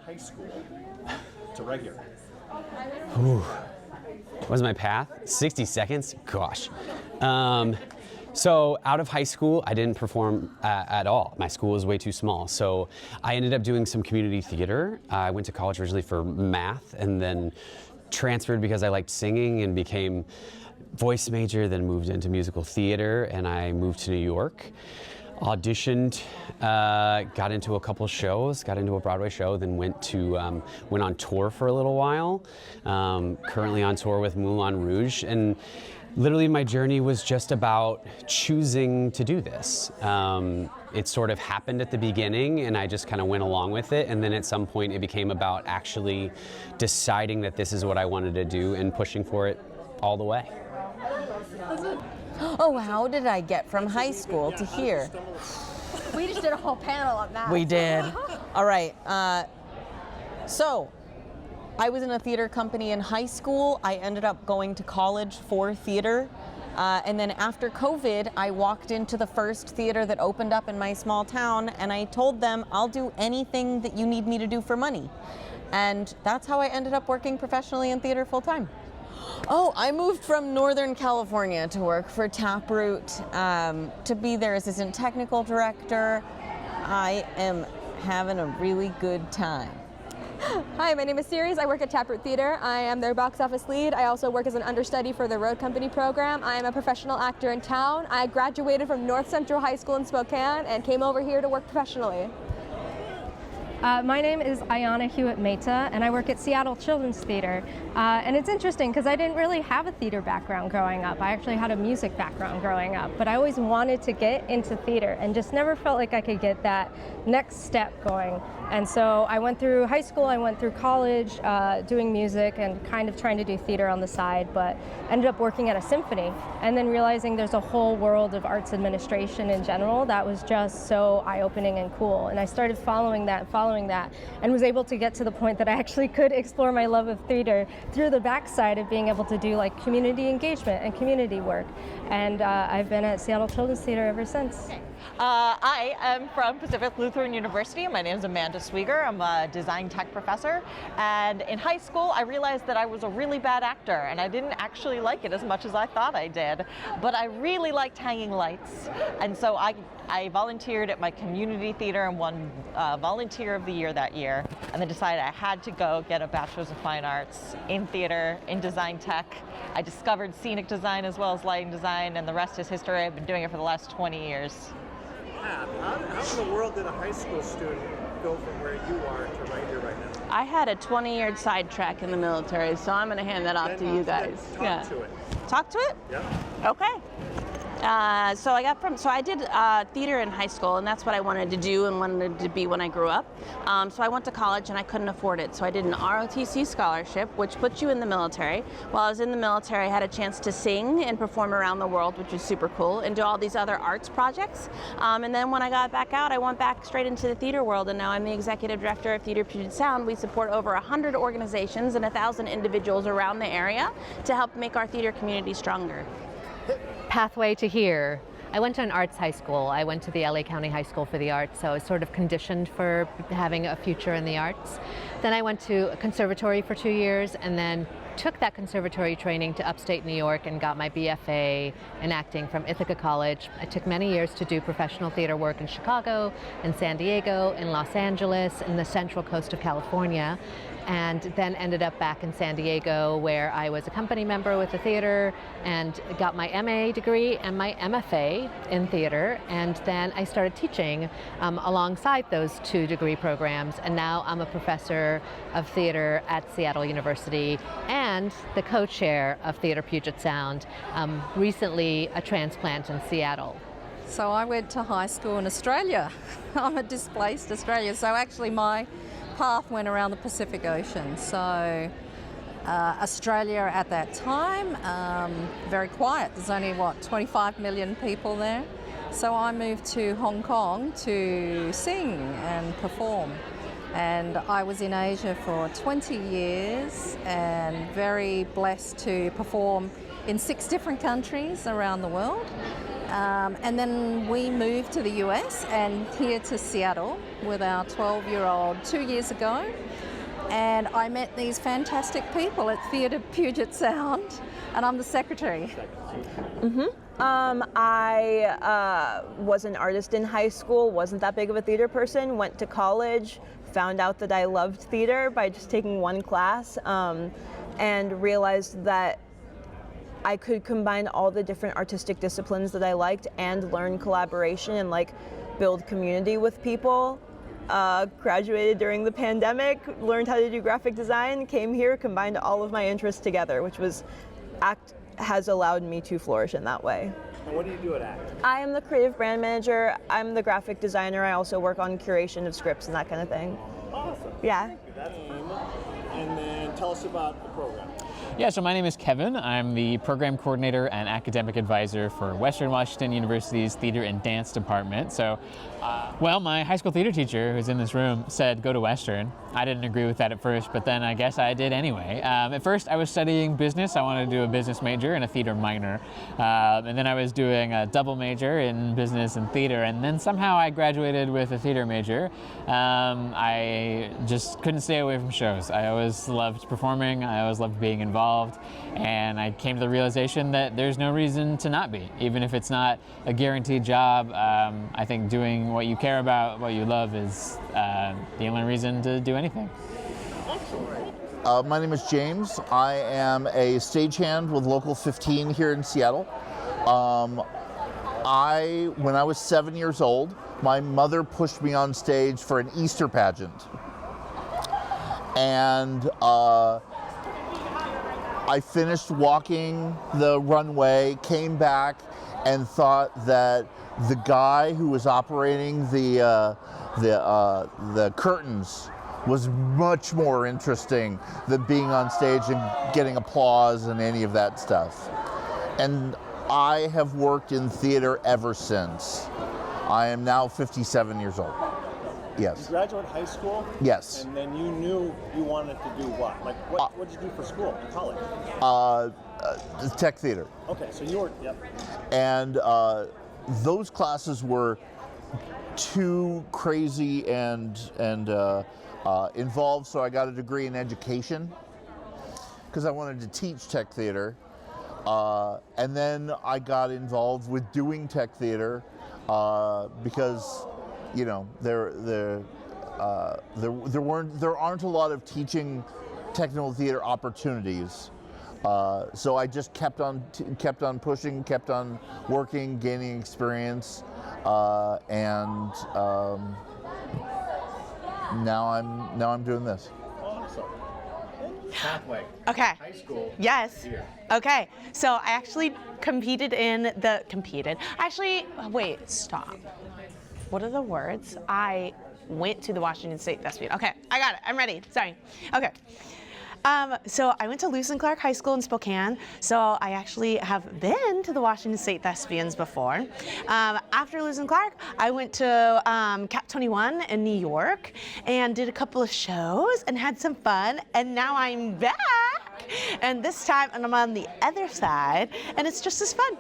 high school to right here? Ooh. What was my path? 60 seconds? Gosh. So out of high school, I didn't perform at all. My school was way too small. So I ended up doing some community theater. I went to college originally for math and then transferred because I liked singing and became voice major, then moved into musical theater, and I moved to New York. Auditioned, got into a couple shows, got into a Broadway show, then went on tour for a little while. Currently on tour with Moulin Rouge, and literally my journey was just about choosing to do this. It sort of happened at the beginning and I just kind of went along with it, and then at some point it became about actually deciding that this is what I wanted to do and pushing for it all the way. Oh, how did I get from high school to here? We just did a whole panel on that. We did. All right. So, I was in a theater company in high school. I ended up going to college for theater. And then after COVID, I walked into the first theater that opened up in my small town, and I told them, I'll do anything that you need me to do for money. And that's how I ended up working professionally in theater full time. Oh, I moved from Northern California to work for Taproot, to be their assistant technical director. I am having a really good time. Hi, my name is Ceres. I work at Taproot Theater. I am their box office lead. I also work as an understudy for the Road Company program. I am a professional actor in town. I graduated from North Central High School in Spokane and came over here to work professionally. My name is Ayana Hewitt-Mehta, and I work at Seattle Children's Theater. And it's interesting because I didn't really have a theater background growing up. I actually had a music background growing up, but I always wanted to get into theater and just never felt like I could get that next step going. And so I went through high school, I went through college doing music and kind of trying to do theater on the side, but ended up working at a symphony and then realizing there's a whole world of arts administration in general that was just so eye-opening and cool. And I started following that, and was able to get to the point that I actually could explore my love of theater through the backside of being able to do like community engagement and community work. And I've been at Seattle Children's Theater ever since. I am from Pacific Lutheran University. My name is Amanda Swieger. I'm a design tech professor. And in high school, I realized that I was a really bad actor, and I didn't actually like it as much as I thought I did. But I really liked hanging lights. And so I volunteered at my community theater and won Volunteer of the Year that year, and then decided I had to go get a Bachelor's of Fine Arts in theater, in design tech. I discovered scenic design as well as lighting design, and the rest is history. I've been doing it for the last 20 years. How in the world did a high school student go from where you are to right here right now? I had a 20-year sidetrack in the military, so I'm going to hand that off to you guys. Talk to it. Talk to it? Yeah. Okay. So I did theater in high school, and that's what I wanted to do and wanted to be when I grew up. So I went to college and I couldn't afford it. So I did an ROTC scholarship, which puts you in the military. While I was in the military, I had a chance to sing and perform around the world, which was super cool, and do all these other arts projects. And then when I got back out, I went back straight into the theater world, and now I'm the executive director of Theater Puget Sound. We support over 100 organizations and 1,000 individuals around the area to help make our theater community stronger. Pathway to here. I went to an arts high school. I went to the LA County High School for the Arts, so I was sort of conditioned for having a future in the arts. Then I went to a conservatory for 2 years and then took that conservatory training to upstate New York and got my BFA in acting from Ithaca College. It took many years to do professional theater work in Chicago, in San Diego, in Los Angeles, in the central coast of California, and then ended up back in San Diego where I was a company member with the theater and got my MA degree and my MFA in theater, and then I started teaching alongside those 2 degree programs, and now I'm a professor of theater at Seattle University and the co-chair of Theater Puget Sound, recently a transplant in Seattle. So I went to high school in Australia. I'm a displaced Australian, so actually my path went around the Pacific Ocean. So Australia at that time, very quiet. There's only, 25 million people there. So I moved to Hong Kong to sing and perform. And I was in Asia for 20 years and very blessed to perform in 6 different countries around the world. And then we moved to the US and here to Seattle with our 12-year-old 2 years ago. And I met these fantastic people at Theatre Puget Sound, and I'm the secretary. I was an artist in high school, wasn't that big of a theater person, went to college, found out that I loved theater by just taking one class, and realized that I could combine all the different artistic disciplines that I liked and learn collaboration and like build community with people. Graduated during the pandemic, learned how to do graphic design, came here, combined all of my interests together, which has allowed me to flourish in that way. And what do you do at ACT? I am the creative brand manager. I'm the graphic designer. I also work on curation of scripts and that kind of thing. Awesome. Yeah. That's and then tell us about the program. Yeah, so my name is Kevin. I'm the program coordinator and academic advisor for Western Washington University's Theater and Dance Department. So, well, my high school theater teacher, who's in this room, said go to Western. I didn't agree with that at first, but then I guess I did anyway. At first, I was studying business. I wanted to do a business major and a theater minor. And then I was doing a double major in business and theater. And then somehow I graduated with a theater major. I just couldn't stay away from shows. I always loved performing. I always loved being involved. And I came to the realization that there's no reason to not be. Even if it's not a guaranteed job, I think doing what you care about, what you love is the only reason to do anything. My name is James. I am a stagehand with Local 15 here in Seattle. When I was 7 years old, my mother pushed me on stage for an Easter pageant. And I finished walking the runway, came back, and thought that the guy who was operating the curtains was much more interesting than being on stage and getting applause and any of that stuff. And I have worked in theater ever since. I am now 57 years old. Yes. You graduated high school? Yes. And then you knew you wanted to do what? Like, what did you do for school, college? Tech theater. Okay, so you were, yep. And those classes were too crazy and involved, so I got a degree in education because I wanted to teach tech theater. And then I got involved with doing tech theater because, you know, there aren't a lot of teaching technical theater opportunities. So I just kept on pushing, kept on working, gaining experience, and now I'm doing this. Awesome. Pathway. Okay. High school. Yes. Here. Okay. So I actually wait, stop. What are the words? I went to the Washington State Thespian. Okay, I got it. I'm ready. Sorry. Okay. So I went to Lewis and Clark High School in Spokane, so I actually have been to the Washington State Thespians before. After Lewis and Clark, I went to Cap 21 in New York and did a couple of shows and had some fun, and now I'm back, and this time I'm on the other side, and it's just as fun.